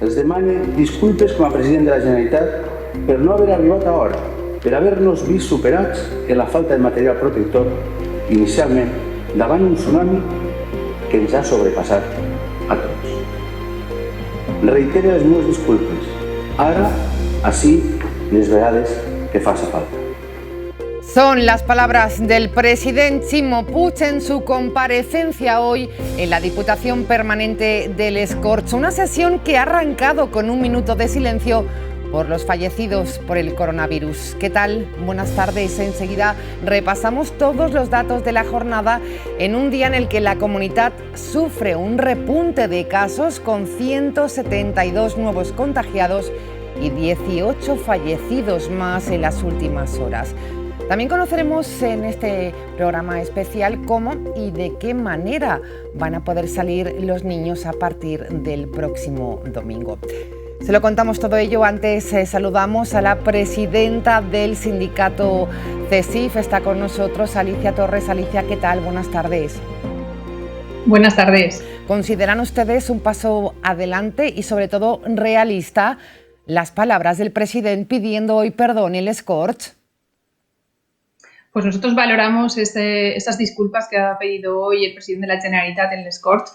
els demane disculpes com a president de la Generalitat per no haver arribat a hora, per haver-nos vist superats en la falta de material protector inicialment davant un tsunami que ens ha sobrepassat a tots. Reitere les meves disculpes, ara, així, les vegades que faça falta. Son las palabras del presidente Ximo Puig en su comparecencia hoy en la Diputación Permanente de Les Corts. Una sesión que ha arrancado con un minuto de silencio por los fallecidos por el coronavirus. ¿Qué tal? Buenas tardes. Enseguida repasamos todos los datos de la jornada en un día en el que la comunidad sufre un repunte de casos con 172 nuevos contagiados y 18 fallecidos más en las últimas horas. También conoceremos en este programa especial cómo y de qué manera van a poder salir los niños a partir del próximo domingo. Se lo contamos todo ello. Antes saludamos a la presidenta del sindicato CESIF. Está con nosotros Alicia Torres. Alicia, ¿qué tal? Buenas tardes. Buenas tardes. ¿Consideran ustedes un paso adelante y sobre todo realista las palabras del presidente pidiendo hoy perdón en Les Corts? Pues nosotros valoramos estas disculpas que ha pedido hoy el presidente de la Generalitat en Les Corts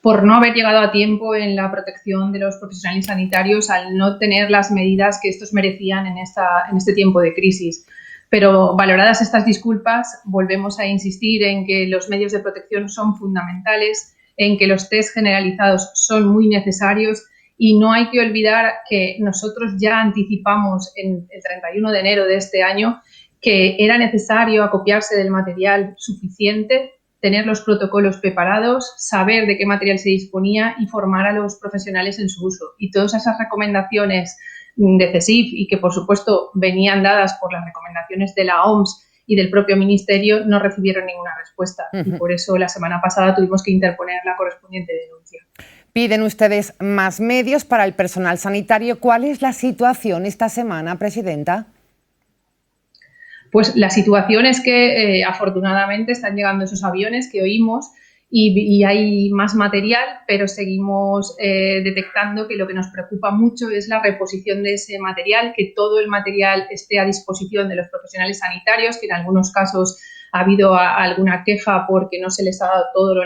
por no haber llegado a tiempo en la protección de los profesionales sanitarios al no tener las medidas que estos merecían en este tiempo de crisis. Pero valoradas estas disculpas, volvemos a insistir en que los medios de protección son fundamentales, en que los test generalizados son muy necesarios y no hay que olvidar que nosotros ya anticipamos en el 31 de enero de este año que era necesario acopiarse del material suficiente, tener los protocolos preparados, saber de qué material se disponía y formar a los profesionales en su uso. Y todas esas recomendaciones de CESIF y que, por supuesto, venían dadas por las recomendaciones de la OMS y del propio Ministerio, no recibieron ninguna respuesta. Y por eso la semana pasada tuvimos que interponer la correspondiente denuncia. Piden ustedes más medios para el personal sanitario. ¿Cuál es la situación esta semana, presidenta? Pues la situación es que afortunadamente están llegando esos aviones que oímos y hay más material, pero seguimos detectando que lo que nos preocupa mucho es la reposición de ese material, que todo el material esté a disposición de los profesionales sanitarios, que en algunos casos ha habido alguna queja porque no se les ha dado todo lo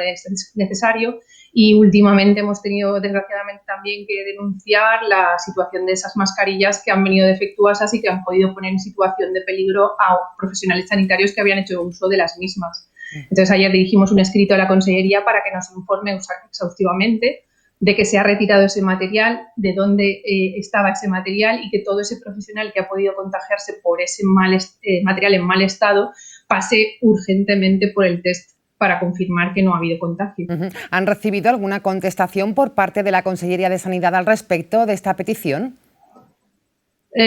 necesario. Y últimamente hemos tenido, desgraciadamente, también que denunciar la situación de esas mascarillas que han venido defectuosas y que han podido poner en situación de peligro a profesionales sanitarios que habían hecho uso de las mismas. Entonces, ayer dirigimos un escrito a la Consellería para que nos informe exhaustivamente de que se ha retirado ese material, de dónde estaba ese material y que todo ese profesional que ha podido contagiarse por ese material en mal estado pase urgentemente por el test para confirmar que no ha habido contagio. ¿Han recibido alguna contestación por parte de la Consellería de Sanidad al respecto de esta petición?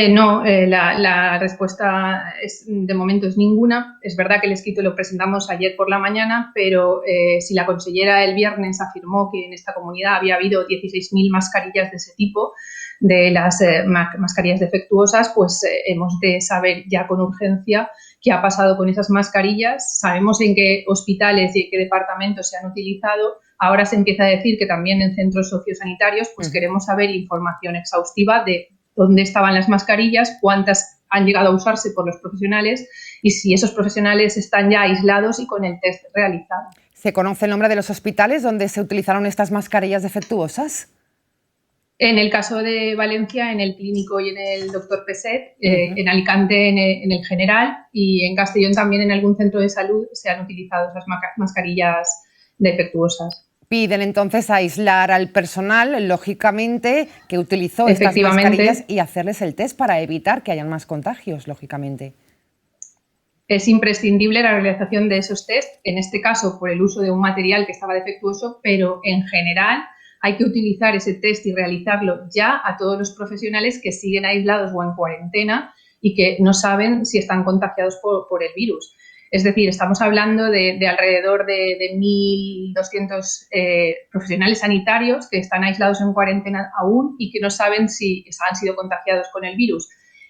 No, la respuesta de momento es ninguna. Es verdad que el escrito lo presentamos ayer por la mañana, pero si la consellera el viernes afirmó que en esta comunidad había habido 16.000 mascarillas de ese tipo, de las mascarillas defectuosas, pues hemos de saber ya con urgencia qué ha pasado con esas mascarillas. Sabemos en qué hospitales y en qué departamentos se han utilizado. Ahora se empieza a decir que también en centros sociosanitarios, pues queremos saber información exhaustiva de dónde estaban las mascarillas, cuántas han llegado a usarse por los profesionales y si esos profesionales están ya aislados y con el test realizado. ¿Se conoce el nombre de los hospitales donde se utilizaron estas mascarillas defectuosas? En el caso de Valencia, en el Clínico y en el Dr. Peset, en Alicante en el General y en Castellón también en algún centro de salud se han utilizado esas mascarillas defectuosas. Piden entonces aislar al personal, lógicamente, que utilizó estas mascarillas y hacerles el test para evitar que hayan más contagios, lógicamente. Es imprescindible la realización de esos test, en este caso por el uso de un material que estaba defectuoso, pero en general hay que utilizar ese test y realizarlo ya a todos los profesionales que siguen aislados o en cuarentena y que no saben si están contagiados por el virus. Es decir, estamos hablando de alrededor de 1.200 profesionales sanitarios que están aislados en cuarentena aún y que no saben si han sido contagiados con el virus.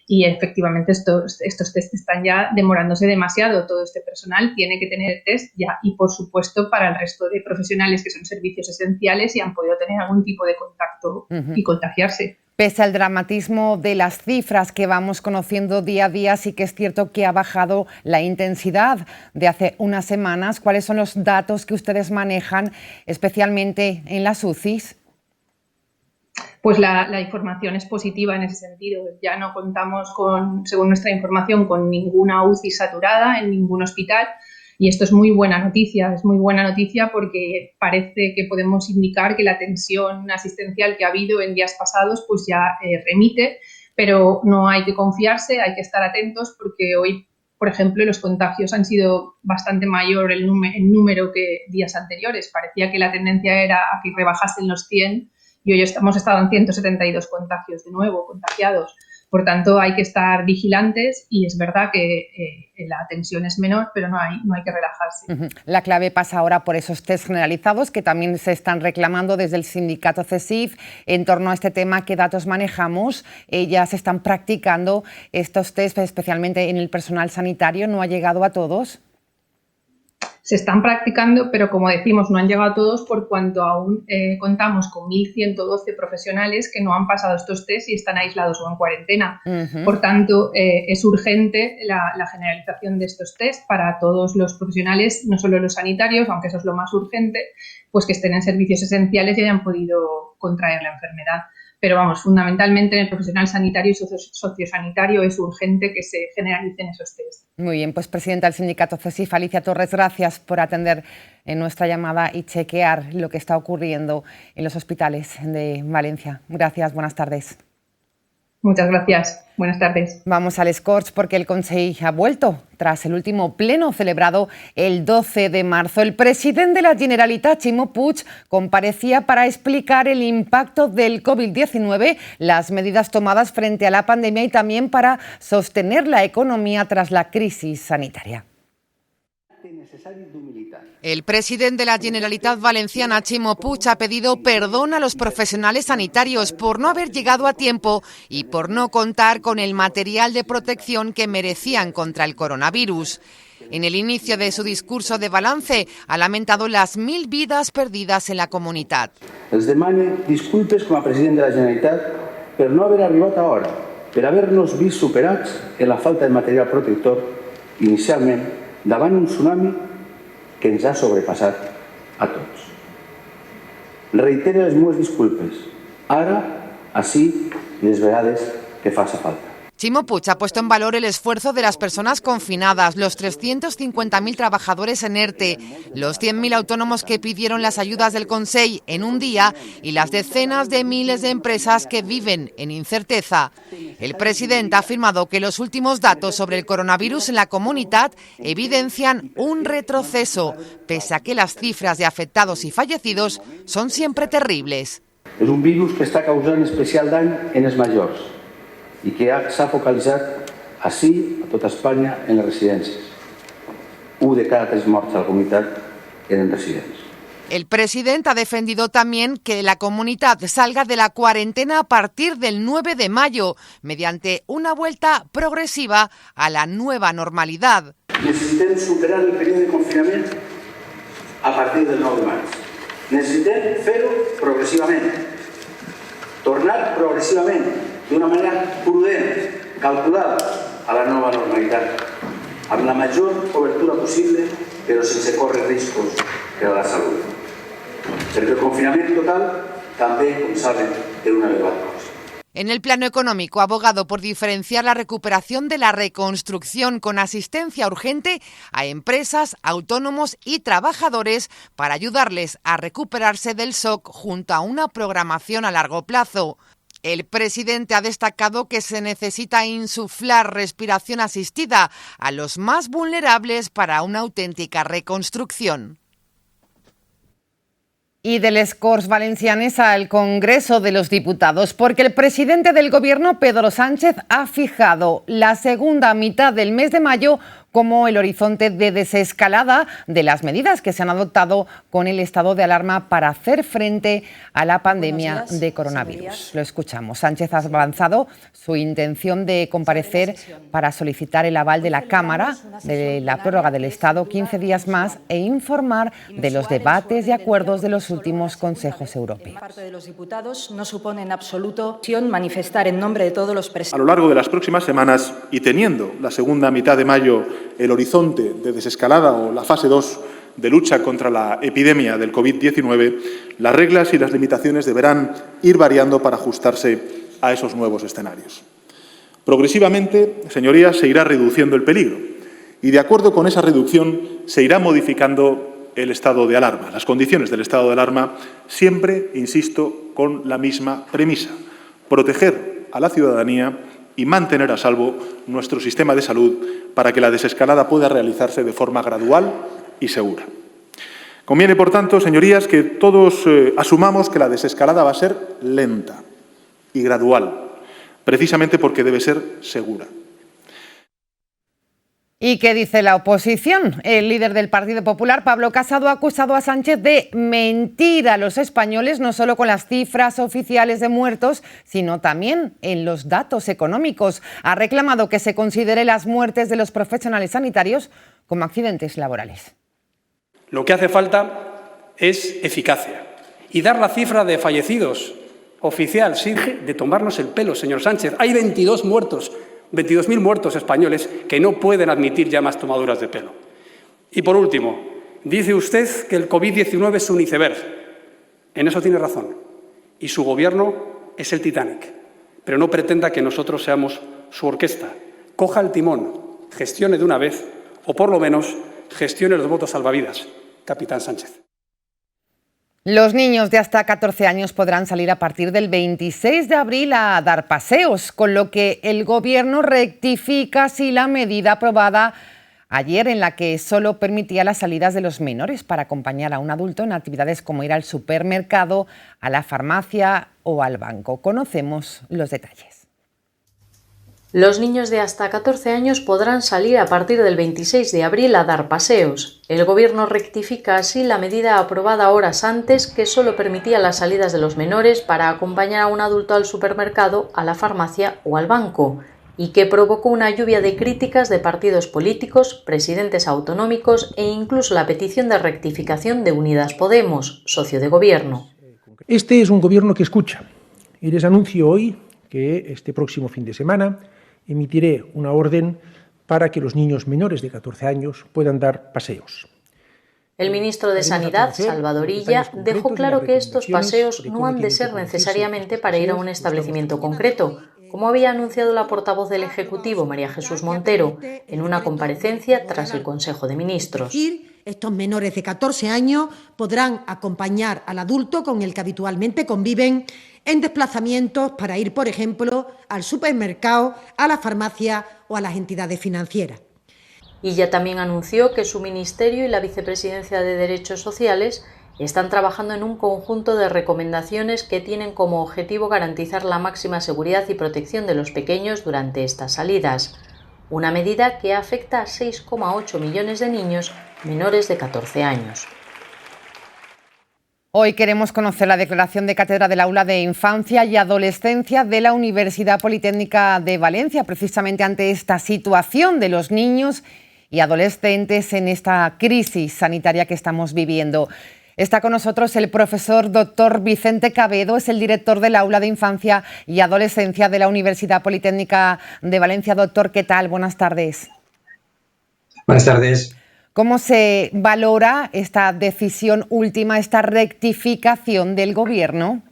y efectivamente estos test están ya demorándose demasiado. Todo este personal tiene que tener test ya, y por supuesto para el resto de profesionales que son servicios esenciales y han podido tener algún tipo de contacto y contagiarse. Pese al dramatismo de las cifras que vamos conociendo día a día, sí que es cierto que ha bajado la intensidad de hace unas semanas. ¿Cuáles son los datos que ustedes manejan, especialmente en las UCIs? Pues la información es positiva en ese sentido. Ya no contamos según nuestra información, con ninguna UCI saturada en ningún hospital. Y esto es muy buena noticia, porque parece que podemos indicar que la tensión asistencial que ha habido en días pasados pues ya remite, pero no hay que confiarse, hay que estar atentos porque hoy, por ejemplo, los contagios han sido bastante mayor el número que días anteriores. Parecía que la tendencia era a que rebajasen los 100 y hoy hemos estado en 172 contagios de nuevo, contagiados. Por tanto, hay que estar vigilantes y es verdad que la tensión es menor, pero no hay que relajarse. La clave pasa ahora por esos test generalizados que también se están reclamando desde el sindicato CESIF. En torno a este tema, ¿qué datos manejamos? Ya se están practicando estos test, especialmente en el personal sanitario. ¿No ha llegado a todos? Se están practicando, pero como decimos, no han llegado a todos por cuanto aún contamos con 1.112 profesionales que no han pasado estos test y están aislados o en cuarentena. Por tanto, es urgente la generalización de estos test para todos los profesionales, no solo los sanitarios, aunque eso es lo más urgente, pues que estén en servicios esenciales y hayan podido contraer la enfermedad. Pero vamos, fundamentalmente en el profesional sanitario y sociosanitario es urgente que se generalicen esos test. Muy bien, pues presidenta del sindicato CESIF, Alicia Torres, gracias por atender en nuestra llamada y chequear lo que está ocurriendo en los hospitales de Valencia. Gracias, buenas tardes. Muchas gracias. Buenas tardes. Vamos al Escorts porque el Consell ha vuelto tras el último pleno celebrado el 12 de marzo. El presidente de la Generalitat, Ximo Puig, comparecía para explicar el impacto del COVID-19, las medidas tomadas frente a la pandemia y también para sostener la economía tras la crisis sanitaria. El presidente de la Generalitat Valenciana, Ximo Puig, ha pedido perdón a los profesionales sanitarios por no haber llegado a tiempo y por no contar con el material de protección que merecían contra el coronavirus. En el inicio de su discurso de balance, ha lamentado las 1.000 vidas perdidas en la comunitat. Els demane disculpes com a president de la Generalitat per no haver arribat a hora, per haver-nos vist superats en la falta de material protector inicialment davant un tsunami que ens ha sobrepassat a tots. Reitere les meves disculpes, ara, ací, les vegades que faça falta. Ximo Puig ha puesto en valor el esfuerzo de las personas confinadas, los 350.000 trabajadores en ERTE, los 100.000 autónomos que pidieron las ayudas del Consell en un día y las decenas de miles de empresas que viven en incerteza. El presidente ha afirmado que los últimos datos sobre el coronavirus en la comunitat evidencian un retroceso, pese a que las cifras de afectados y fallecidos son siempre terribles. És un virus que està causant especial dany en els majors i que s'ha focalitzat ací, a tota Espanya, en les residències. 1 de cada 3 morts a la comunitat eren residents. El presidente ha defendido también que la comunidad salga de la cuarentena a partir del 9 de mayo, mediante una vuelta progresiva a la nueva normalidad. Necessitem superar el període de confinament a partir del 9 de maig. Necessitem fer-ho progressivament. Tornar progressivament, d'una manera prudent, calculada, a la nova normalitat, amb la major cobertura possible, però sense córrer riscos per a la salut. Perquè el confinament total també, com saben, té una elevada costa. En el plano económico, ha abogado por diferenciar la recuperación de la reconstrucción con asistencia urgente a empresas, autónomos y trabajadores para ayudarles a recuperarse del shock junto a una programación a largo plazo. El presidente ha destacado que se necesita insuflar respiración asistida a los más vulnerables para una auténtica reconstrucción. Y del Escorts Valencianes al Congreso de los Diputados, porque el presidente del Gobierno, Pedro Sánchez, ha fijado la segunda mitad del mes de mayo como el horizonte de desescalada de las medidas que se han adoptado con el estado de alarma para hacer frente a la pandemia de coronavirus. Lo escuchamos. Sánchez ha avanzado su intención de comparecer para solicitar el aval de la Cámara de la prórroga del Estado 15 días más e informar de los debates y acuerdos de los últimos consejos europeos. Parte de los diputados no supone en absoluto manifestar en nombre de todos los presentes. A lo largo de las próximas semanas y teniendo la segunda mitad de mayo el horizonte de desescalada o la fase 2 de lucha contra la epidemia del COVID-19, las reglas y las limitaciones deberán ir variando para ajustarse a esos nuevos escenarios. Progresivamente, señorías, se irá reduciendo el peligro y, de acuerdo con esa reducción, se irá modificando el estado de alarma, las condiciones del estado de alarma, siempre, insisto, con la misma premisa: proteger a la ciudadanía y mantener a salvo nuestro sistema de salud para que la desescalada pueda realizarse de forma gradual y segura. Conviene, por tanto, señorías, que todos asumamos que la desescalada va a ser lenta y gradual, precisamente porque debe ser segura. ¿Y qué dice la oposición? El líder del Partido Popular, Pablo Casado, ha acusado a Sánchez de mentir a los españoles, no solo con las cifras oficiales de muertos, sino también en los datos económicos. Ha reclamado que se considere las muertes de los profesionales sanitarios como accidentes laborales. Lo que hace falta es eficacia y dar la cifra de fallecidos oficial, sí, de tomarnos el pelo, señor Sánchez. Hay 22 muertos. 22.000 muertos españoles que no pueden admitir ya más tomaduras de pelo. Y por último, dice usted que el COVID-19 es un iceberg. En eso tiene razón. Y su gobierno es el Titanic. Pero no pretenda que nosotros seamos su orquesta. Coja el timón, gestione de una vez, o por lo menos gestione los botes salvavidas, capitán Sánchez. Los niños de hasta 14 años podrán salir a partir del 26 de abril a dar paseos, con lo que el Gobierno rectifica si la medida aprobada ayer, en la que solo permitía las salidas de los menores para acompañar a un adulto en actividades como ir al supermercado, a la farmacia o al banco. Conocemos los detalles. Los niños de hasta 14 años podrán salir a partir del 26 de abril a dar paseos. El Gobierno rectifica así la medida aprobada horas antes, que solo permitía las salidas de los menores para acompañar a un adulto al supermercado, a la farmacia o al banco, y que provocó una lluvia de críticas de partidos políticos, presidentes autonómicos e incluso la petición de rectificación de Unidas Podemos, socio de Gobierno. Este es un Gobierno que escucha y les anuncio hoy que este próximo fin de semana emitiré una orden para que los niños menores de 14 años puedan dar paseos. El ministro de Sanidad, Salvador Illa, dejó claro que estos paseos no han de ser necesariamente para ir a un establecimiento concreto, como había anunciado la portavoz del Ejecutivo, María Jesús Montero, en una comparecencia tras el Consejo de Ministros. Estos menores de 14 años podrán acompañar al adulto con el que habitualmente conviven en desplazamientos para ir, por ejemplo, al supermercado, a la farmacia o a las entidades financieras. Illa también anunció que su ministerio y la Vicepresidencia de Derechos Sociales están trabajando en un conjunto de recomendaciones que tienen como objetivo garantizar la máxima seguridad y protección de los pequeños durante estas salidas. Una medida que afecta a 6,8 millones de niños menores de 14 años. Hoy queremos conocer la declaración de cátedra del Aula de Infancia y Adolescencia de la Universidad Politécnica de Valencia, precisamente ante esta situación de los niños y adolescentes en esta crisis sanitaria que estamos viviendo. Está con nosotros el profesor doctor Vicente Cabedo, es el director del Aula de Infancia y Adolescencia de la Universidad Politécnica de Valencia. Doctor, ¿qué tal? Buenas tardes. Buenas tardes. ¿Cómo se valora esta decisión última, esta rectificación del Gobierno?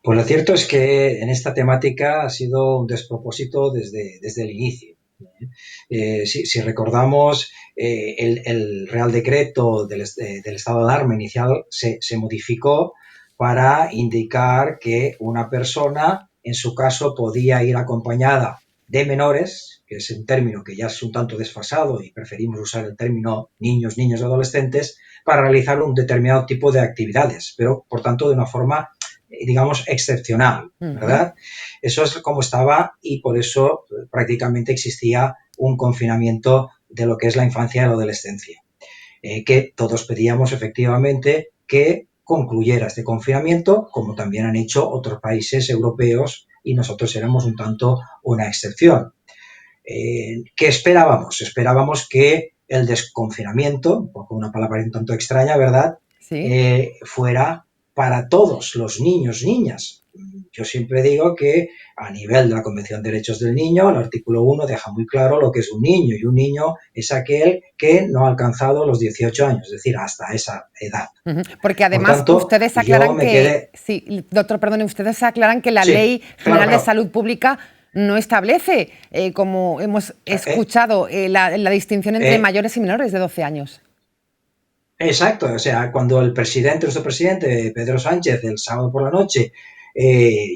Pues lo cierto es que en esta temática ha sido un despropósito desde el inicio. Si recordamos, el Real Decreto del estado de alarma inicial se modificó para indicar que una persona, en su caso, podía ir acompañada de menores, que es un término que ya es un tanto desfasado y preferimos usar el término niños y adolescentes, para realizar un determinado tipo de actividades, pero por tanto de una forma digamos, excepcional, ¿verdad? Eso es como estaba y por eso prácticamente existía un confinamiento de lo que es la infancia y la adolescencia. Que todos pedíamos efectivamente que concluyera este confinamiento, como también han hecho otros países europeos y nosotros éramos un tanto una excepción. ¿Qué esperábamos? Esperábamos que el desconfinamiento, un poco una palabra un tanto extraña, ¿verdad? Sí. Fuera para todos los niños, niñas. Yo siempre digo que a nivel de la Convención de Derechos del Niño, el artículo 1 deja muy claro lo que es un niño, y un niño es aquel que no ha alcanzado los 18 años, es decir, hasta esa edad. Porque además Por tanto, ustedes aclaran que, sí, doctor, perdone, ustedes aclaran que la Ley General de Salud Pública no establece, como hemos escuchado, la distinción entre mayores y menores de 12 años. Exacto, o sea, cuando nuestro presidente Pedro Sánchez, el sábado por la noche,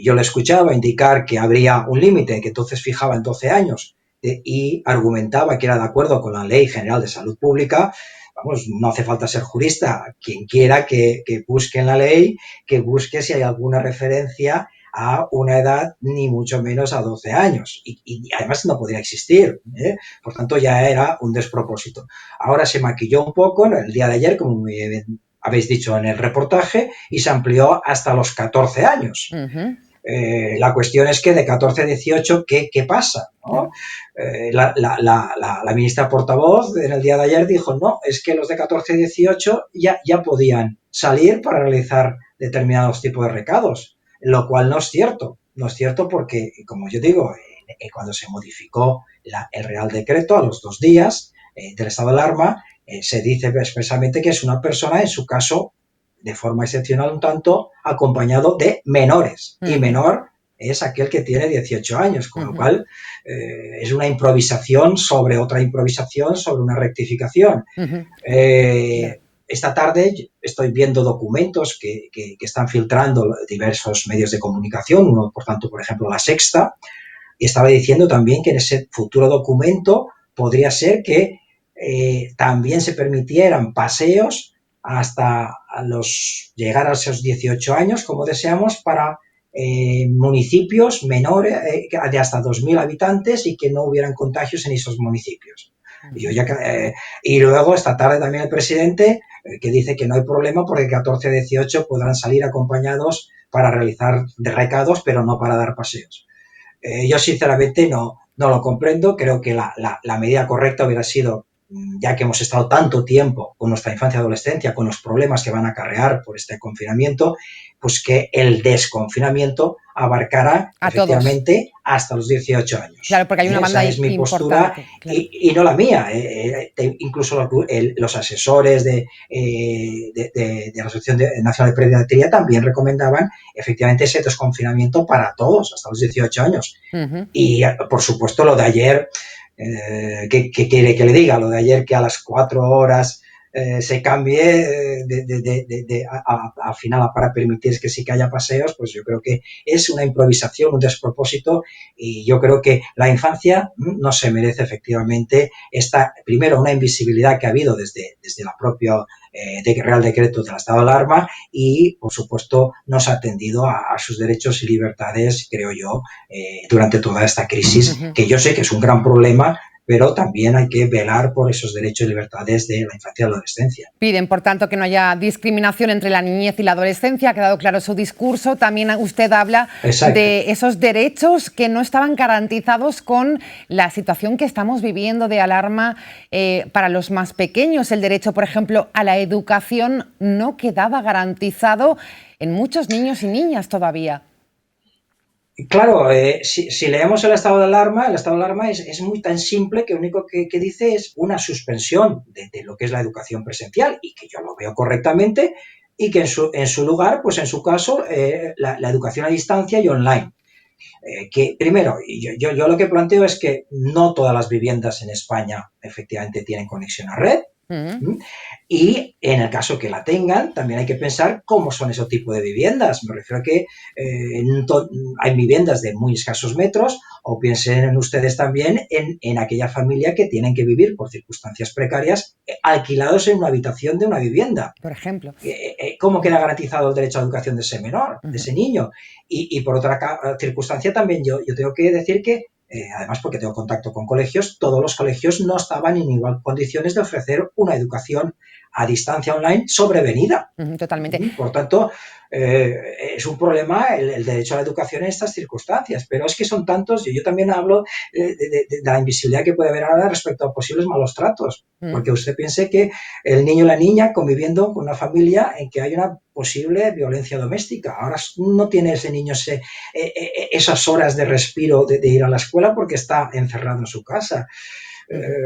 yo le escuchaba indicar que habría un límite, que entonces fijaba en 12 años y argumentaba que era de acuerdo con la Ley General de Salud Pública. Vamos, no hace falta ser jurista. Quien quiera que busque en la ley, que busque si hay alguna referencia a una edad ni mucho menos a 12 años. Y además no podría existir, ¿eh? Por tanto, ya era un despropósito. Ahora se maquilló un poco el día de ayer, como muy bien habéis dicho en el reportaje, y se amplió hasta los 14 años. La cuestión es que de 14 a 18, ¿qué pasa? ¿No? La ministra portavoz en el día de ayer dijo, no, es que los de 14 a 18 ya podían salir para realizar determinados tipos de recados, lo cual no es cierto. No es cierto porque, como yo digo, cuando se modificó el Real Decreto a los 2 días del estado de alarma, se dice expresamente que es una persona, en su caso, de forma excepcional un tanto, acompañado de menores. Y menor es aquel que tiene 18 años, con lo cual es una improvisación sobre otra improvisación, sobre una rectificación. Esta tarde estoy viendo documentos que están filtrando diversos medios de comunicación, uno, por tanto, por ejemplo, La Sexta, y estaba diciendo también que en ese futuro documento podría ser que también se permitieran paseos hasta llegar a esos 18 años, como deseamos, para municipios menores de hasta 2.000 habitantes y que no hubieran contagios en esos municipios. Y luego esta tarde también el presidente que dice que no hay problema porque 14 a 18 podrán salir acompañados para realizar recados, pero no para dar paseos. Yo sinceramente no lo comprendo. Creo que la medida correcta hubiera sido, ya que hemos estado tanto tiempo con nuestra infancia y adolescencia, con los problemas que van a acarrear por este confinamiento, pues que el desconfinamiento abarcara efectivamente hasta los 18 años. Claro, porque hay una banda Esa es mi postura, claro. y no la mía. Incluso los asesores de la Asociación Nacional de Pediatría también recomendaban efectivamente ese desconfinamiento para todos, hasta los 18 años. Y, por supuesto, lo de ayer... ¿qué quiere que le diga? Lo de ayer, que a las 4 horas se cambie al final para permitir que sí que haya paseos, pues yo creo que es una improvisación, un despropósito, y yo creo que la infancia no se merece efectivamente primero una invisibilidad que ha habido desde la propia Real Decreto del estado de alarma, y por supuesto no se ha atendido a sus derechos y libertades, creo yo, durante toda esta crisis, que yo sé que es un gran problema, pero también hay que velar por esos derechos y libertades de la infancia y la adolescencia. Piden, por tanto, que no haya discriminación entre la niñez y la adolescencia. Ha quedado claro su discurso. También usted habla de esos derechos que no estaban garantizados con la situación que estamos viviendo de alarma para los más pequeños. El derecho, por ejemplo, a la educación no quedaba garantizado en muchos niños y niñas todavía. Claro, si leemos el estado de alarma es muy tan simple que lo único que dice es una suspensión de lo que es la educación presencial, y que yo lo veo correctamente, y que en su lugar, pues en su caso, la educación a distancia y online. Que primero, yo lo que planteo es que no todas las viviendas en España efectivamente tienen conexión a red, Y en el caso que la tengan, también hay que pensar cómo son ese tipo de viviendas. Me refiero a que hay viviendas de muy escasos metros, o piensen ustedes también en aquella familia que tienen que vivir por circunstancias precarias alquilados en una habitación de una vivienda. Por ejemplo. ¿Cómo queda garantizado el derecho a la educación de ese menor, de ese niño? Y por otra circunstancia también yo tengo que decir que además porque tengo contacto con colegios, todos los colegios no estaban en igual condiciones de ofrecer una educación a distancia online sobrevenida. Totalmente. Por tanto, es un problema el derecho a la educación en estas circunstancias, pero es que son tantos, y yo también hablo de la invisibilidad que puede haber ahora respecto a posibles malos tratos, porque usted piense que el niño y la niña conviviendo con una familia en que hay una posible violencia doméstica. Ahora no tiene ese niño esas horas de respiro de ir a la escuela porque está encerrado en su casa.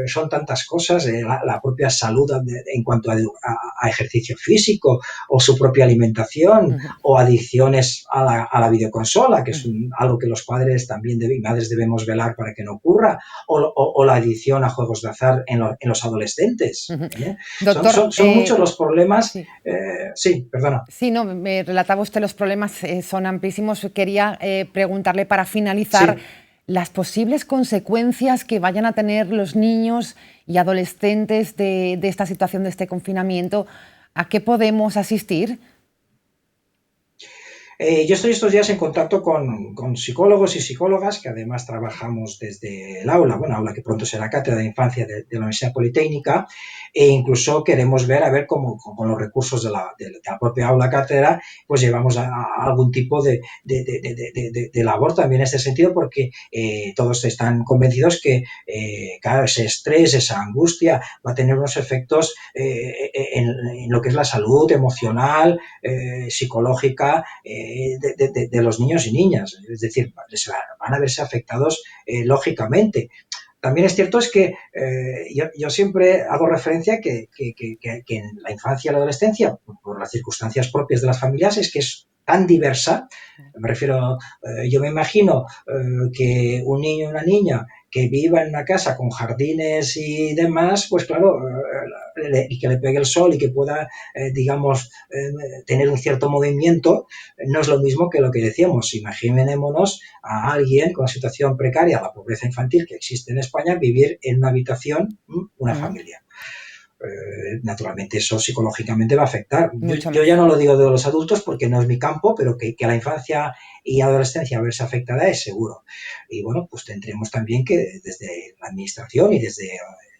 Son tantas cosas, la propia salud en cuanto a ejercicio físico, o su propia alimentación, o adicciones a la videoconsola, que es algo que los padres también y madres debemos velar para que no ocurra, o la adicción a juegos de azar en los adolescentes. Doctor, son muchos los problemas. Sí, perdona. Sí, no, me relataba usted los problemas, son amplísimos. Quería preguntarle para finalizar las posibles consecuencias que vayan a tener los niños y adolescentes de esta situación, de este confinamiento. ¿A qué podemos asistir? Yo estoy estos días en contacto con psicólogos y psicólogas que además trabajamos desde el aula, aula que pronto será cátedra de infancia de la Universidad Politécnica, e incluso queremos ver a ver cómo con los recursos de la propia aula cátedra pues llevamos a algún tipo de labor también en este sentido, porque todos están convencidos que claro, ese estrés, esa angustia va a tener unos efectos en lo que es la salud emocional, psicológica de los niños y niñas, es decir, van a verse afectados lógicamente. También es cierto es que yo siempre hago referencia que en la infancia y la adolescencia, por las circunstancias propias de las familias, es que es tan diversa. Me refiero, yo me imagino que un niño y una niña que viva en una casa con jardines y demás, pues claro, y que le pegue el sol y que pueda, digamos, tener un cierto movimiento, no es lo mismo que lo que decíamos. Imaginémonos a alguien con una situación precaria, la pobreza infantil que existe en España, vivir en una habitación, una familia. Naturalmente eso psicológicamente va a afectar. Yo ya no lo digo de los adultos porque no es mi campo, pero que a la infancia y adolescencia verse afectada es seguro. Y bueno, pues tendremos también que desde la administración y desde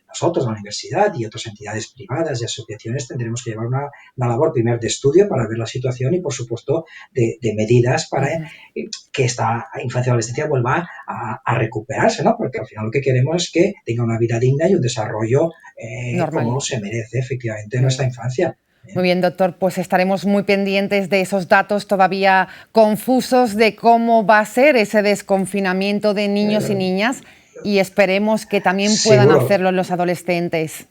nosotros, la universidad y otras entidades privadas y asociaciones, tendremos que llevar una labor primero de estudio para ver la situación y, por supuesto, de medidas para que esta infancia y adolescencia vuelva a recuperarse, ¿no? Porque al final lo que queremos es que tenga una vida digna y un desarrollo como se merece, efectivamente, en nuestra infancia. Muy bien, doctor, pues estaremos muy pendientes de esos datos todavía confusos de cómo va a ser ese desconfinamiento de niños y niñas, y esperemos que también puedan hacerlo los adolescentes.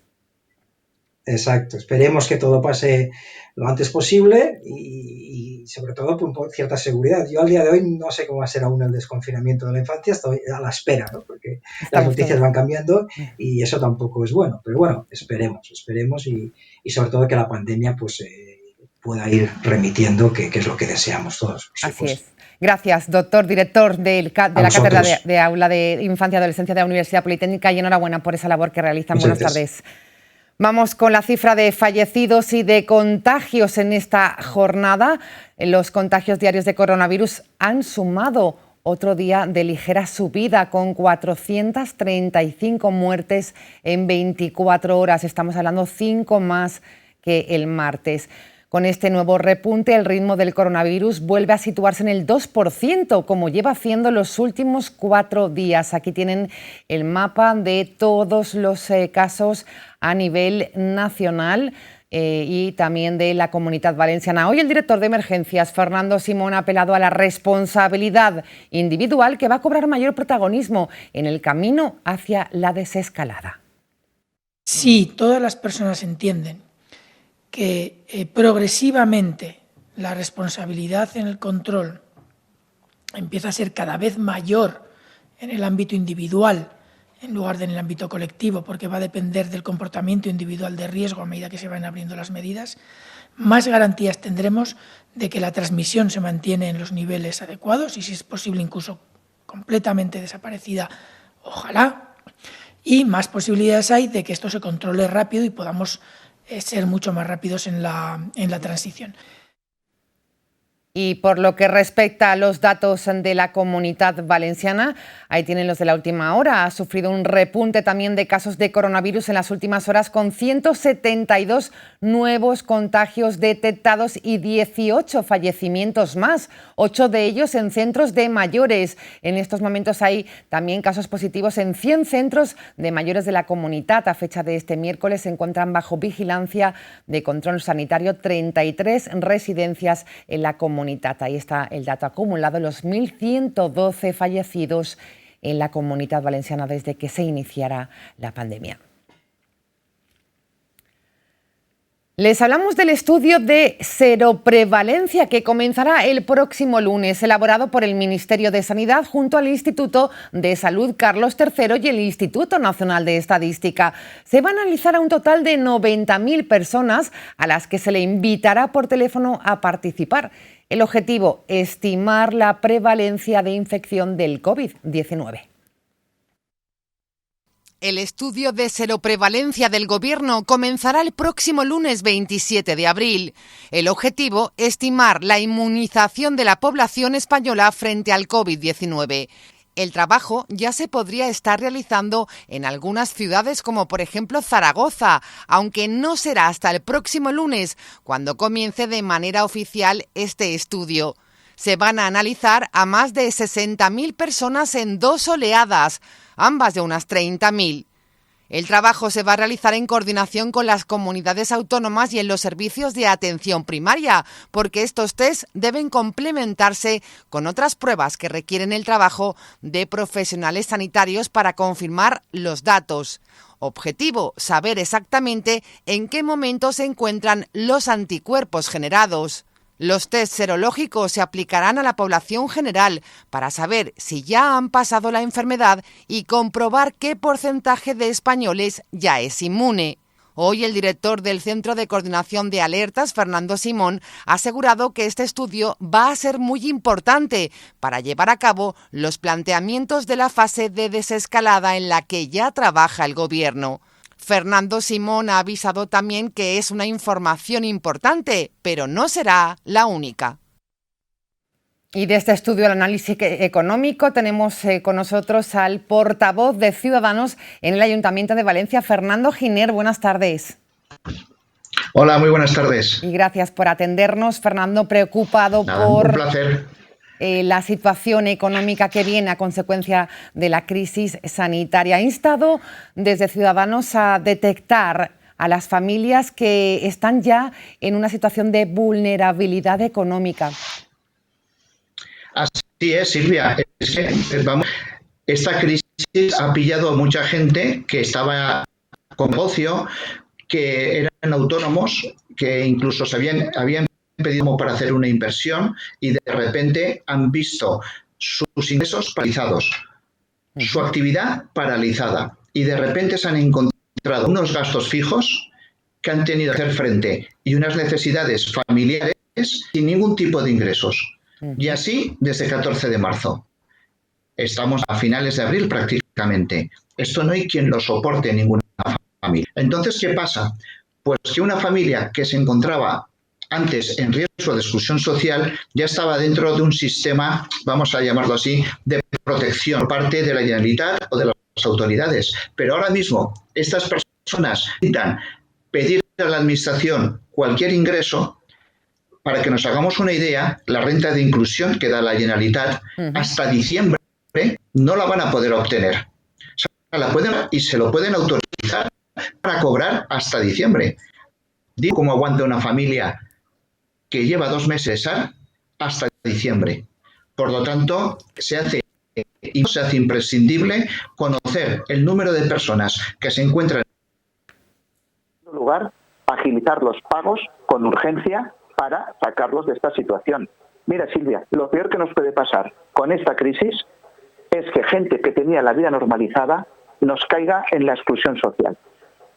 Exacto, esperemos que todo pase lo antes posible y sobre todo con cierta seguridad. Yo al día de hoy no sé cómo va a ser aún el desconfinamiento de la infancia, estoy a la espera, ¿no? Porque las noticias van cambiando y eso tampoco es bueno. Pero bueno, esperemos y sobre todo que la pandemia pues pueda ir remitiendo, que es lo que deseamos todos. Así es. Gracias, doctor, director de la Cátedra de Aula de Infancia y Adolescencia de la Universidad Politécnica, y enhorabuena por esa labor que realizan. Buenas tardes. Vamos con la cifra de fallecidos y de contagios en esta jornada. Los contagios diarios de coronavirus han sumado otro día de ligera subida, con 435 muertes en 24 horas. Estamos hablando 5 más que el martes. Con este nuevo repunte, el ritmo del coronavirus vuelve a situarse en el 2%, como lleva haciendo los últimos 4 días. Aquí tienen el mapa de todos los casos a nivel nacional y también de la Comunidad Valenciana. Hoy el director de Emergencias, Fernando Simón, ha apelado a la responsabilidad individual, que va a cobrar mayor protagonismo en el camino hacia la desescalada. Sí, todas las personas entienden que progresivamente la responsabilidad en el control empieza a ser cada vez mayor en el ámbito individual, en lugar de en el ámbito colectivo, porque va a depender del comportamiento individual de riesgo a medida que se van abriendo las medidas, más garantías tendremos de que la transmisión se mantiene en los niveles adecuados y, si es posible, incluso completamente desaparecida, ojalá, y más posibilidades hay de que esto se controle rápido y podamos ser mucho más rápidos en la transición. Y por lo que respecta a los datos de la Comunitat Valenciana, ahí tienen los de la última hora. Ha sufrido un repunte también de casos de coronavirus en las últimas horas, con 172 nuevos contagios detectados y 18 fallecimientos más, 8 de ellos en centros de mayores. En estos momentos hay también casos positivos en 100 centros de mayores de la Comunitat. A fecha de este miércoles se encuentran bajo vigilancia de control sanitario 33 residencias en la Comunitat. Ahí está el dato acumulado, los 1.112 fallecidos en la Comunitat Valenciana desde que se iniciara la pandemia. Les hablamos del estudio de seroprevalencia que comenzará el próximo lunes, elaborado por el Ministerio de Sanidad junto al Instituto de Salud Carlos III y el Instituto Nacional de Estadística. Se va a analizar a un total de 90.000 personas a las que se le invitará por teléfono a participar. El objetivo, estimar la prevalencia de infección del COVID-19. El estudio de seroprevalencia del Gobierno comenzará el próximo lunes 27 de abril. El objetivo, estimar la inmunización de la población española frente al COVID-19. El trabajo ya se podría estar realizando en algunas ciudades como por ejemplo Zaragoza, aunque no será hasta el próximo lunes cuando comience de manera oficial este estudio. Se van a analizar a más de 60.000 personas en 2 oleadas, ambas de unas 30.000. El trabajo se va a realizar en coordinación con las comunidades autónomas y en los servicios de atención primaria, porque estos test deben complementarse con otras pruebas que requieren el trabajo de profesionales sanitarios para confirmar los datos. Objetivo, saber exactamente en qué momento se encuentran los anticuerpos generados. Los test serológicos se aplicarán a la población general para saber si ya han pasado la enfermedad y comprobar qué porcentaje de españoles ya es inmune. Hoy el director del Centro de Coordinación de Alertas, Fernando Simón, ha asegurado que este estudio va a ser muy importante para llevar a cabo los planteamientos de la fase de desescalada en la que ya trabaja el Gobierno. Fernando Simón ha avisado también que es una información importante, pero no será la única. Y de este estudio del análisis económico tenemos con nosotros al portavoz de Ciudadanos en el Ayuntamiento de Valencia, Fernando Giner. Buenas tardes. Hola, muy buenas tardes. Y gracias por atendernos. Fernando, preocupado por... Un placer. La situación económica que viene a consecuencia de la crisis sanitaria. Ha instado desde Ciudadanos a detectar a las familias que están ya en una situación de vulnerabilidad económica. Así es, Silvia. Es que, esta crisis ha pillado a mucha gente que estaba con negocio, que eran autónomos, que incluso habían pedido para hacer una inversión y de repente han visto sus ingresos paralizados, su actividad paralizada y de repente se han encontrado unos gastos fijos que han tenido que hacer frente y unas necesidades familiares sin ningún tipo de ingresos. Y así desde el 14 de marzo. Estamos a finales de abril prácticamente. Esto no hay quien lo soporte en ninguna familia. Entonces, ¿qué pasa? Pues que una familia que se encontraba antes en riesgo de exclusión social ya estaba dentro de un sistema, vamos a llamarlo así, de protección por parte de la Generalitat o de las autoridades. Pero ahora mismo estas personas necesitan pedir a la Administración cualquier ingreso. Para que nos hagamos una idea, la renta de inclusión que da la Generalitat hasta diciembre no la van a poder obtener. O sea, la pueden y se lo pueden autorizar para cobrar hasta diciembre. Digo cómo aguanta una familia que lleva 2 meses hasta diciembre. Por lo tanto, se hace imprescindible conocer el número de personas que se encuentran. En lugar, agilizar los pagos con urgencia para sacarlos de esta situación. Mira, Silvia, lo peor que nos puede pasar con esta crisis es que gente que tenía la vida normalizada nos caiga en la exclusión social.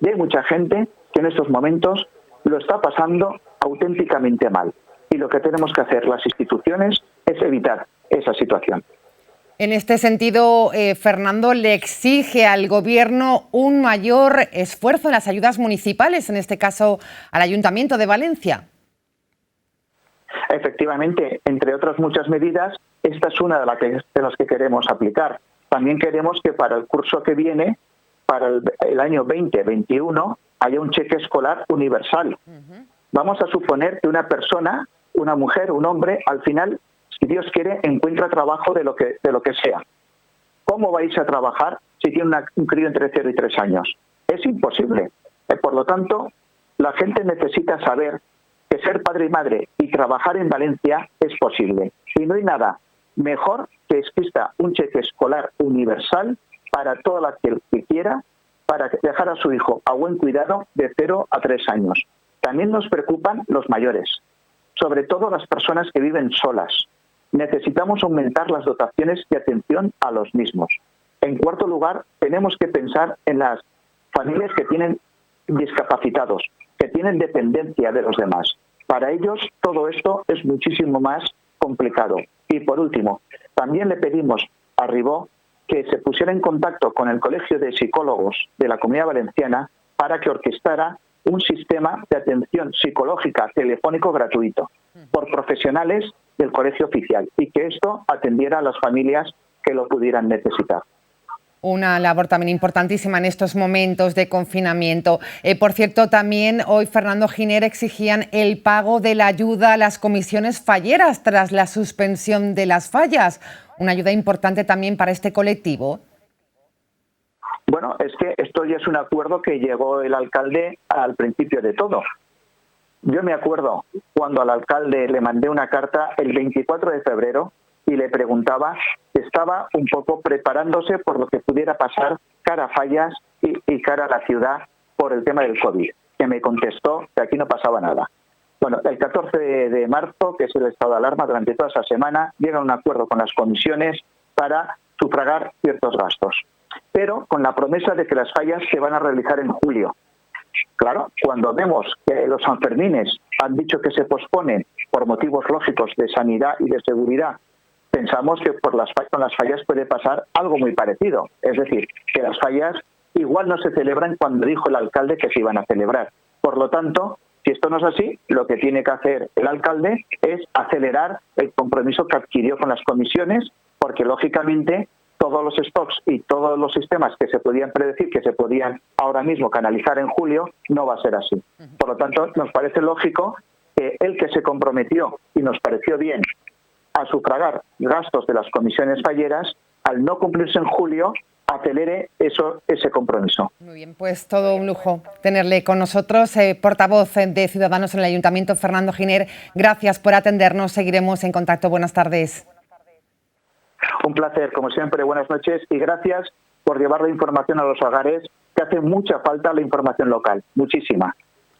Y hay mucha gente que en estos momentos lo está pasando auténticamente mal. Y lo que tenemos que hacer las instituciones es evitar esa situación. En este sentido, Fernando, le exige al Gobierno un mayor esfuerzo en las ayudas municipales, en este caso al Ayuntamiento de Valencia. Efectivamente, entre otras muchas medidas, esta es una de las que queremos aplicar. También queremos que para el curso que viene, para el año 2021, haya un cheque escolar universal. Vamos a suponer que una persona, una mujer, un hombre, al final, si Dios quiere, encuentra trabajo de lo que sea. ¿Cómo vais a trabajar si tiene un crío entre 0 y 3 años? Es imposible. Por lo tanto, la gente necesita saber que ser padre y madre y trabajar en Valencia es posible. Y no hay nada mejor que exista un cheque escolar universal para toda la que quiera, para dejar a su hijo a buen cuidado de 0 a 3 años. También nos preocupan los mayores, sobre todo las personas que viven solas. Necesitamos aumentar las dotaciones de atención a los mismos. En cuarto lugar, tenemos que pensar en las familias que tienen discapacitados, que tienen dependencia de los demás. Para ellos todo esto es muchísimo más complicado. Y por último, también le pedimos a Ribó que se pusiera en contacto con el Colegio de Psicólogos de la Comunidad Valenciana para que orquestara un sistema de atención psicológica telefónico gratuito por profesionales del colegio oficial y que esto atendiera a las familias que lo pudieran necesitar. Una labor también importantísima en estos momentos de confinamiento. Por cierto, también hoy Fernando Giner exigían el pago de la ayuda a las comisiones falleras tras la suspensión de las fallas. Una ayuda importante también para este colectivo. Bueno, es que esto ya es un acuerdo que llegó el alcalde al principio de todo. Yo me acuerdo cuando al alcalde le mandé una carta el 24 de febrero y le preguntaba si estaba un poco preparándose por lo que pudiera pasar cara a Fallas y cara a la ciudad por el tema del COVID, que me contestó que aquí no pasaba nada. Bueno, el 14 de marzo, que es el estado de alarma, durante toda esa semana, llega a un acuerdo con las comisiones para sufragar ciertos gastos, pero con la promesa de que las fallas se van a realizar en julio. Claro, cuando vemos que los sanfermines han dicho que se posponen por motivos lógicos de sanidad y de seguridad, pensamos que con las fallas puede pasar algo muy parecido. Es decir, que las fallas igual no se celebran cuando dijo el alcalde que se iban a celebrar. Por lo tanto, si esto no es así, lo que tiene que hacer el alcalde es acelerar el compromiso que adquirió con las comisiones, porque lógicamente todos los stocks y todos los sistemas que se podían predecir, que se podían ahora mismo canalizar en julio, no va a ser así. Por lo tanto, nos parece lógico que el que se comprometió, y nos pareció bien, a sufragar gastos de las comisiones falleras, al no cumplirse en julio, acelere ese compromiso. Muy bien, pues todo un lujo tenerle con nosotros. Portavoz de Ciudadanos en el Ayuntamiento, Fernando Giner, gracias por atendernos. Seguiremos en contacto. Buenas tardes. Un placer, como siempre, buenas noches y gracias por llevar la información a los hogares, que hace mucha falta la información local, muchísima.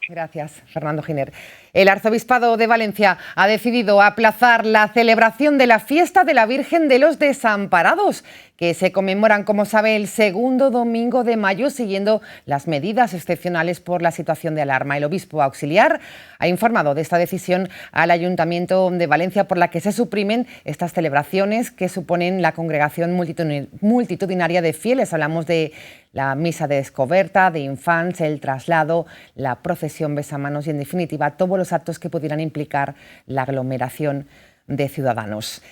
Gracias, Fernando Giner. El Arzobispado de Valencia ha decidido aplazar la celebración de la fiesta de la Virgen de los Desamparados, que se conmemoran, como sabe, el segundo domingo de mayo, siguiendo las medidas excepcionales por la situación de alarma. El obispo auxiliar ha informado de esta decisión al Ayuntamiento de Valencia, por la que se suprimen estas celebraciones que suponen la congregación multitudinaria de fieles. Hablamos de la misa de descoberta, de infants, el traslado, la procesión besamanos y, en definitiva, todos los actos que pudieran implicar la aglomeración de ciudadanos.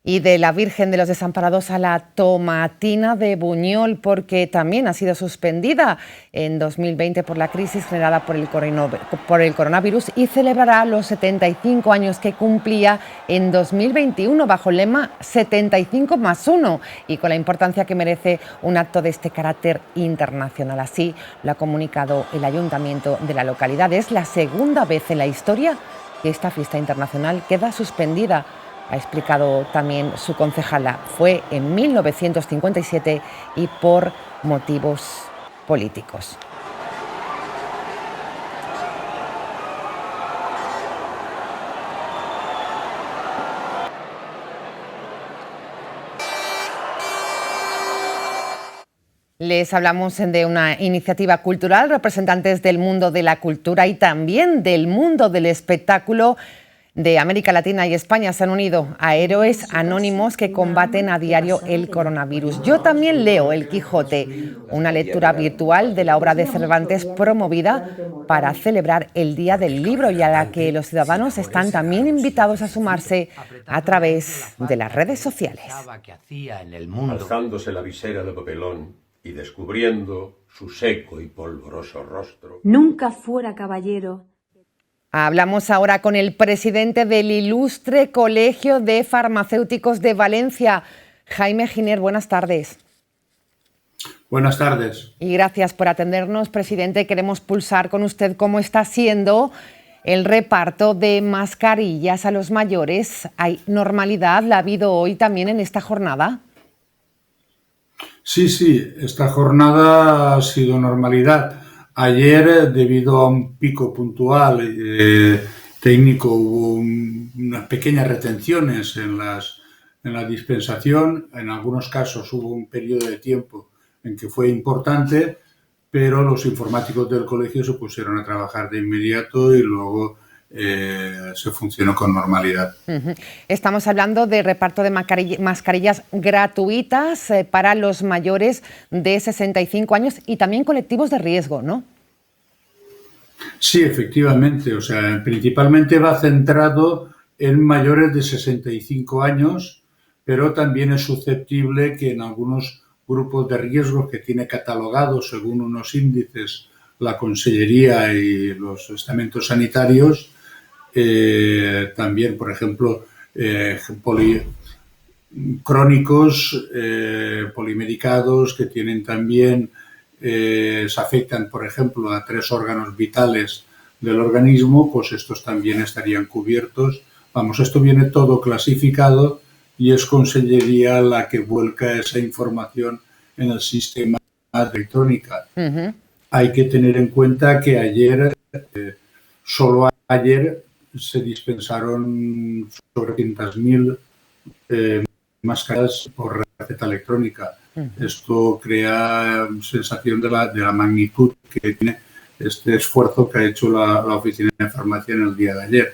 Y de la Virgen de los Desamparados a la Tomatina de Buñol, porque también ha sido suspendida en 2020 por la crisis generada por el coronavirus y celebrará los 75 años que cumplía en 2021 bajo el lema 75+1 y con la importancia que merece un acto de este carácter internacional. Así lo ha comunicado el ayuntamiento de la localidad. Es la segunda vez en la historia que esta fiesta internacional queda suspendida. Ha explicado también su concejala. Fue en 1957 y por motivos políticos. Les hablamos de una iniciativa cultural. Representantes del mundo de la cultura y también del mundo del espectáculo de América Latina y España se han unido a héroes anónimos que combaten a diario el coronavirus. Yo también leo El Quijote, una lectura virtual de la obra de Cervantes promovida para celebrar el Día del Libro y a la que los ciudadanos están también invitados a sumarse a través de las redes sociales. Alzándose la visera de papelón y descubriendo su seco y polvoroso rostro. Nunca fuera caballero. Hablamos ahora con el presidente del Ilustre Colegio de Farmacéuticos de Valencia, Jaime Giner. Buenas tardes. Buenas tardes. Y gracias por atendernos, presidente. Queremos pulsar con usted cómo está siendo el reparto de mascarillas a los mayores. ¿Hay normalidad? ¿La ha habido hoy también en esta jornada? Sí, esta jornada ha sido normalidad. Ayer, debido a un pico puntual técnico, hubo unas pequeñas retenciones en la dispensación. En algunos casos hubo un periodo de tiempo en que fue importante, pero los informáticos del colegio se pusieron a trabajar de inmediato y luego se funcionó con normalidad. Estamos hablando de reparto de mascarillas gratuitas para los mayores de 65 años y también colectivos de riesgo, ¿no? Sí, efectivamente. O sea, principalmente va centrado en mayores de 65 años, pero también es susceptible que en algunos grupos de riesgo que tiene catalogados según unos índices la Consellería y los estamentos sanitarios, también, por ejemplo, crónicos, polimedicados que tienen también, se afectan, por ejemplo, a 3 órganos vitales del organismo, pues estos también estarían cubiertos. Vamos, esto viene todo clasificado y es Consellería la que vuelca esa información en el sistema electrónica. Hay que tener en cuenta que ayer, solo ayer, se dispensaron sobre 500.000 máscaras por receta electrónica. Esto crea sensación de la magnitud que tiene este esfuerzo que ha hecho la Oficina de Farmacia en el día de ayer.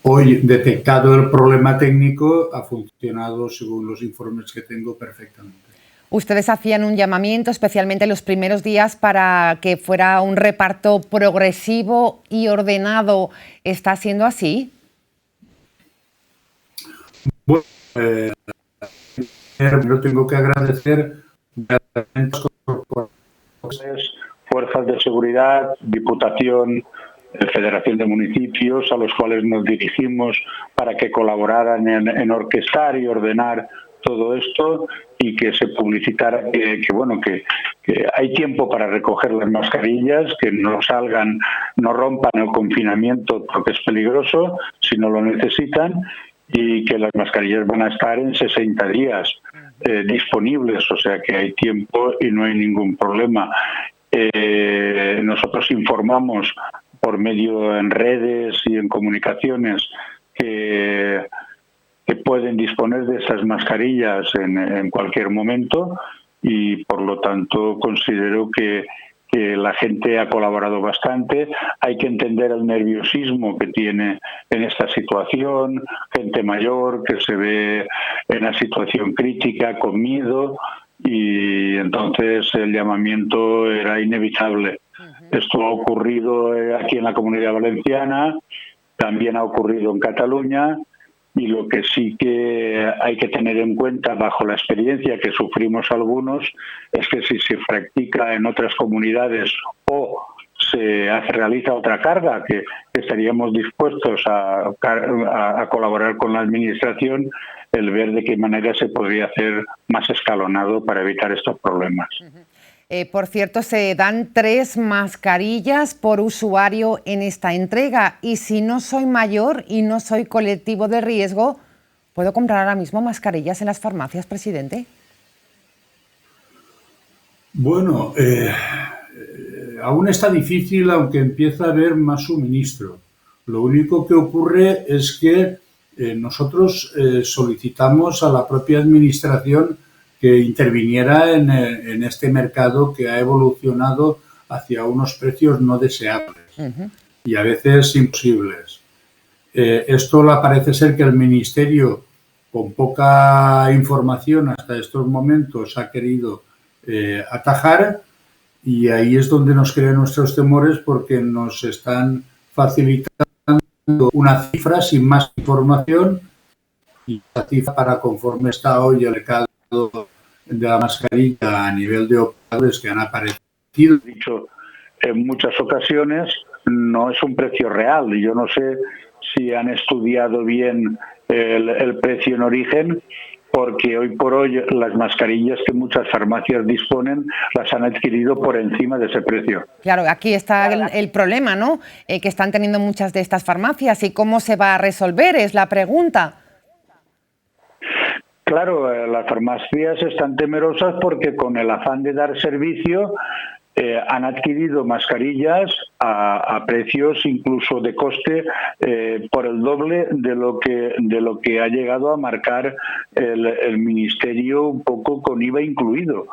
Hoy, detectado el problema técnico, ha funcionado, según los informes que tengo, perfectamente. Ustedes hacían un llamamiento, especialmente en los primeros días, para que fuera un reparto progresivo y ordenado. ¿Está siendo así? Bueno, yo tengo que agradecer fuerzas de seguridad, Diputación, Federación de Municipios, a los cuales nos dirigimos para que colaboraran en orquestar y ordenar todo esto y que se publicitara que hay tiempo para recoger las mascarillas, que no salgan, no rompan el confinamiento porque es peligroso si no lo necesitan, y que las mascarillas van a estar en 60 días disponibles, o sea que hay tiempo y no hay ningún problema. Nosotros informamos por medio en redes y en comunicaciones que pueden disponer de esas mascarillas en cualquier momento y por lo tanto considero que la gente ha colaborado bastante. Hay que entender el nerviosismo que tiene en esta situación, gente mayor que se ve en una situación crítica, con miedo, y entonces el llamamiento era inevitable. Esto ha ocurrido aquí en la Comunidad Valenciana, también ha ocurrido en Cataluña, y lo que sí que hay que tener en cuenta, bajo la experiencia que sufrimos algunos, es que si se practica en otras comunidades o se realiza otra carga, que estaríamos dispuestos a colaborar con la Administración, el ver de qué manera se podría hacer más escalonado para evitar estos problemas. Por cierto, se dan 3 mascarillas por usuario en esta entrega. Y si no soy mayor y no soy colectivo de riesgo, ¿puedo comprar ahora mismo mascarillas en las farmacias, presidente? Bueno, aún está difícil, aunque empieza a haber más suministro. Lo único que ocurre es que nosotros solicitamos a la propia Administración que interviniera en este mercado que ha evolucionado hacia unos precios no deseables y a veces imposibles. Esto parece ser que el Ministerio, con poca información hasta estos momentos, ha querido atajar, y ahí es donde nos crean nuestros temores, porque nos están facilitando una cifra sin más información, y la cifra, para conforme está hoy el mercado de la mascarilla a nivel de operadores que han aparecido, dicho en muchas ocasiones, no es un precio real. Y yo no sé si han estudiado bien el precio en origen, porque hoy por hoy las mascarillas que muchas farmacias disponen las han adquirido por encima de ese precio. Claro, aquí está el problema, ¿no? Que están teniendo muchas de estas farmacias. ¿Y cómo se va a resolver? Es la pregunta. Claro, las farmacias están temerosas porque con el afán de dar servicio han adquirido mascarillas a precios incluso de coste por el doble de lo que ha llegado a marcar el Ministerio, un poco con IVA incluido.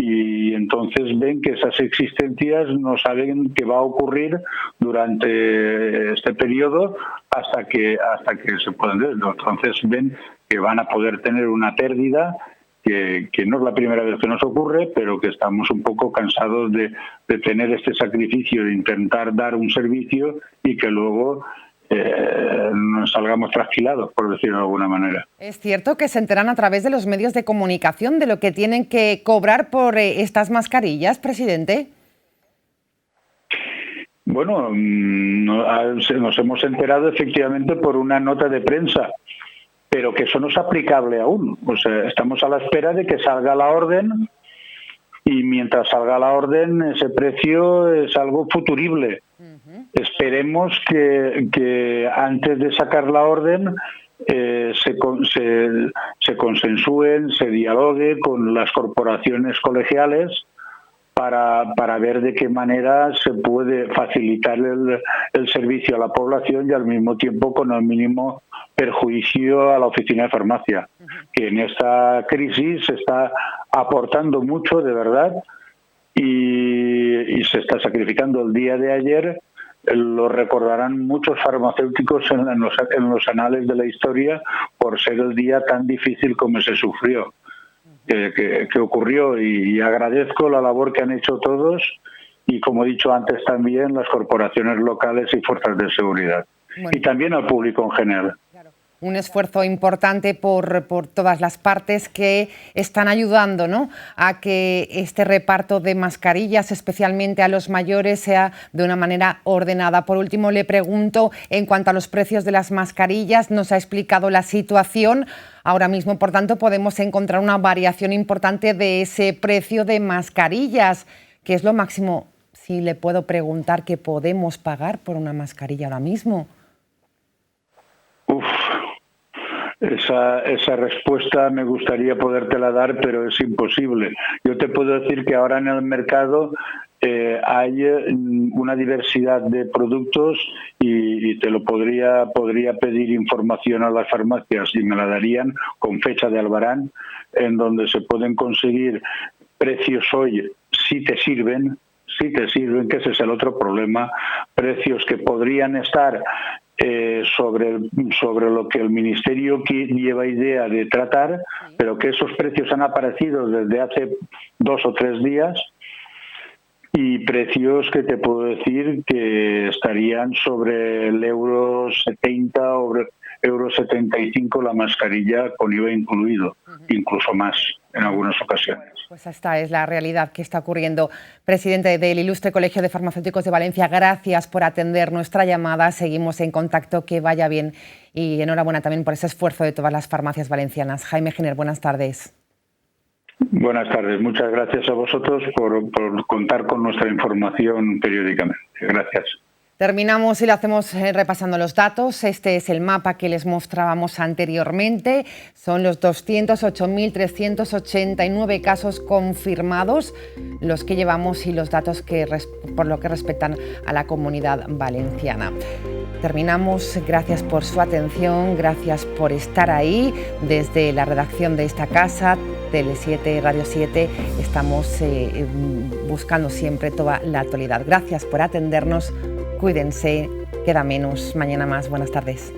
Y entonces ven que esas existencias no saben qué va a ocurrir durante este periodo hasta que se puedan ver. Entonces ven que van a poder tener una pérdida que no es la primera vez que nos ocurre, pero que estamos un poco cansados de tener este sacrificio de intentar dar un servicio y que luego nos salgamos trasquilados, por decirlo de alguna manera. ¿Es cierto que se enteran a través de los medios de comunicación de lo que tienen que cobrar por estas mascarillas, presidente? Bueno, nos hemos enterado efectivamente por una nota de prensa, pero que eso no es aplicable aún. O sea, estamos a la espera de que salga la orden, y mientras salga la orden ese precio es algo futurible. Esperemos que antes de sacar la orden se consensúen, se dialogue con las corporaciones colegiales para ver de qué manera se puede facilitar el servicio a la población y al mismo tiempo con el mínimo perjuicio a la oficina de farmacia, que en esta crisis se está aportando mucho, de verdad, y se está sacrificando. El día de ayer lo recordarán muchos farmacéuticos en los anales de la historia por ser el día tan difícil como se sufrió, que ocurrió, y agradezco la labor que han hecho todos y, como he dicho antes, también las corporaciones locales y fuerzas de seguridad. Bueno. Y también al público en general. Un esfuerzo importante por todas las partes que están ayudando, ¿no?, a que este reparto de mascarillas, especialmente a los mayores, sea de una manera ordenada. Por último, le pregunto, en cuanto a los precios de las mascarillas, nos ha explicado la situación. Ahora mismo, por tanto, podemos encontrar una variación importante de ese precio de mascarillas. ¿Qué es lo máximo, si le puedo preguntar, que podemos pagar por una mascarilla ahora mismo? Esa respuesta me gustaría podértela dar, pero es imposible. Yo te puedo decir que ahora en el mercado hay una diversidad de productos y te lo podría pedir información a las farmacias y me la darían con fecha de albarán, en donde se pueden conseguir precios hoy, si te sirven, que ese es el otro problema, precios que podrían estar sobre lo que el Ministerio lleva idea de tratar, pero que esos precios han aparecido desde hace 2 o 3 días, y precios que te puedo decir que estarían sobre el €70 o €75 la mascarilla con IVA incluido, incluso más en algunas ocasiones. Pues esta es la realidad que está ocurriendo. Presidente del Ilustre Colegio de Farmacéuticos de Valencia, gracias por atender nuestra llamada. Seguimos en contacto, que vaya bien, y enhorabuena también por ese esfuerzo de todas las farmacias valencianas. Jaime Giner, buenas tardes. Buenas tardes, muchas gracias a vosotros por contar con nuestra información periódicamente. Gracias. Terminamos y lo hacemos repasando los datos. Este es el mapa que les mostrábamos anteriormente. Son los 208.389 casos confirmados los que llevamos y los datos por lo que respectan a la Comunidad Valenciana. Terminamos. Gracias por su atención, gracias por estar ahí desde la redacción de esta casa. Tele7, Radio 7, estamos buscando siempre toda la actualidad. Gracias por atendernos, cuídense, queda menos, mañana más, buenas tardes.